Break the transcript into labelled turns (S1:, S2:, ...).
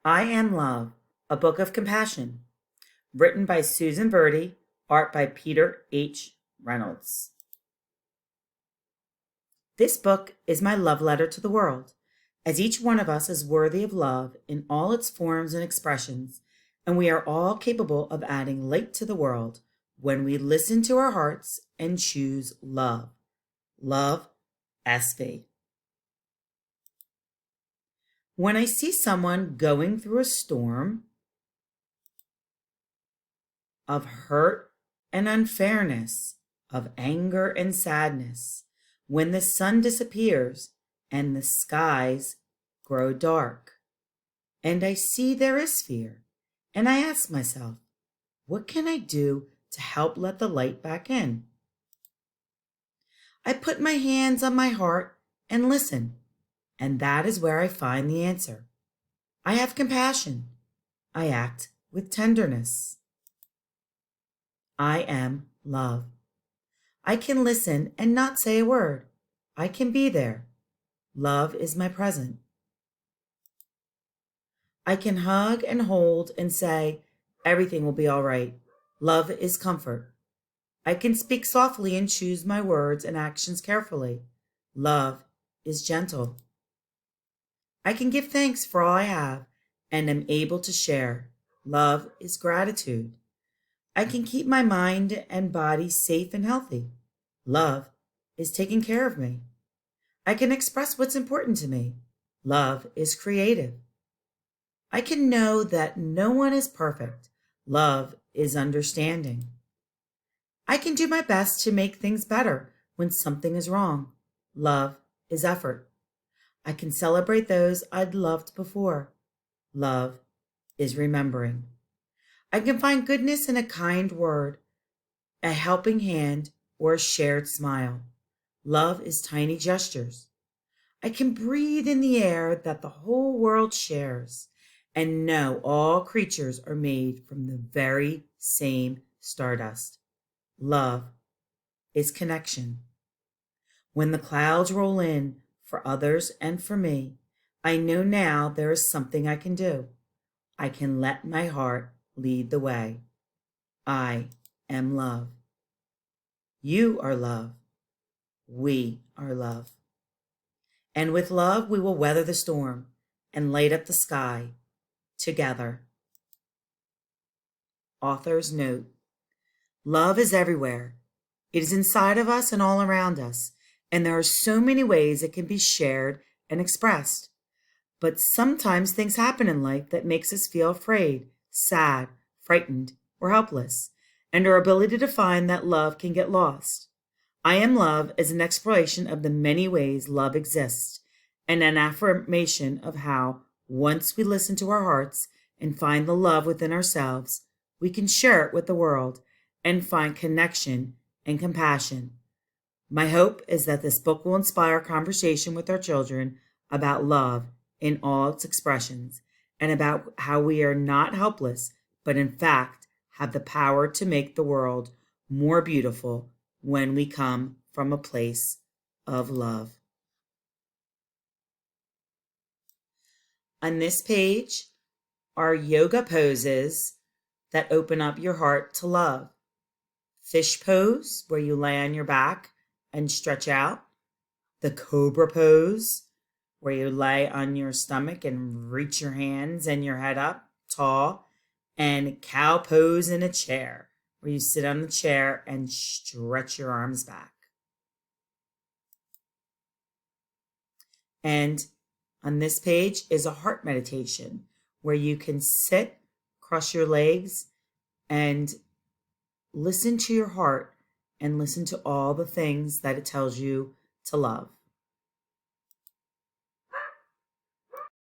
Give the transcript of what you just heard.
S1: I Am Love, a book of compassion, written by Susan Birdie, art by Peter H. Reynolds. This book is my love letter to the world, as each one of us is worthy of love in all its forms and expressions, and we are all capable of adding light to the world when we listen to our hearts and choose love. Love, SV. When I see someone going through a storm of hurt and unfairness, of anger and sadness, when the sun disappears and the skies grow dark, and I see there is fear, and I ask myself, what can I do to help let the light back in? I put my hands on my heart and listen, and that is where I find the answer. I have compassion. I act with tenderness. I am love. I can listen and not say a word. I can be there. Love is my present. I can hug and hold and say, everything will be all right. Love is comfort. I can speak softly and choose my words and actions carefully. Love is gentle. I can give thanks for all I have and am able to share. Love is gratitude. I can keep my mind and body safe and healthy. Love is taking care of me. I can express what's important to me. Love is creative. I can know that no one is perfect. Love is understanding. I can do my best to make things better when something is wrong. Love is effort. I can celebrate those I'd loved before. Love is remembering. I can find goodness in a kind word, a helping hand, or a shared smile. Love is tiny gestures. I can breathe in the air that the whole world shares and know all creatures are made from the very same stardust. Love is connection. When the clouds roll in for others and for me, I know now there is something I can do. I can let my heart lead the way. I am love. You are love. We are love. And with love, we will weather the storm and light up the sky together. Author's note. Love is everywhere. It is inside of us and all around us, and there are so many ways it can be shared and expressed. But sometimes things happen in life that makes us feel afraid, sad, frightened, or helpless, and our ability to find that love can get lost. I Am Love is an exploration of the many ways love exists, and an affirmation of how, once we listen to our hearts and find the love within ourselves, we can share it with the world and find connection and compassion. My hope is that this book will inspire conversation with our children about love in all its expressions and about how we are not helpless, but in fact have the power to make the world more beautiful when we come from a place of love. On this page are yoga poses that open up your heart to love. Fish pose, where you lay on your back and stretch out. The cobra pose, where you lay on your stomach and reach your hands and your head up tall. And cow pose in a chair, where you sit on the chair and stretch your arms back. And on this page is a heart meditation, where you can sit, cross your legs, and listen to your heart and listen to all the things that it tells you to love.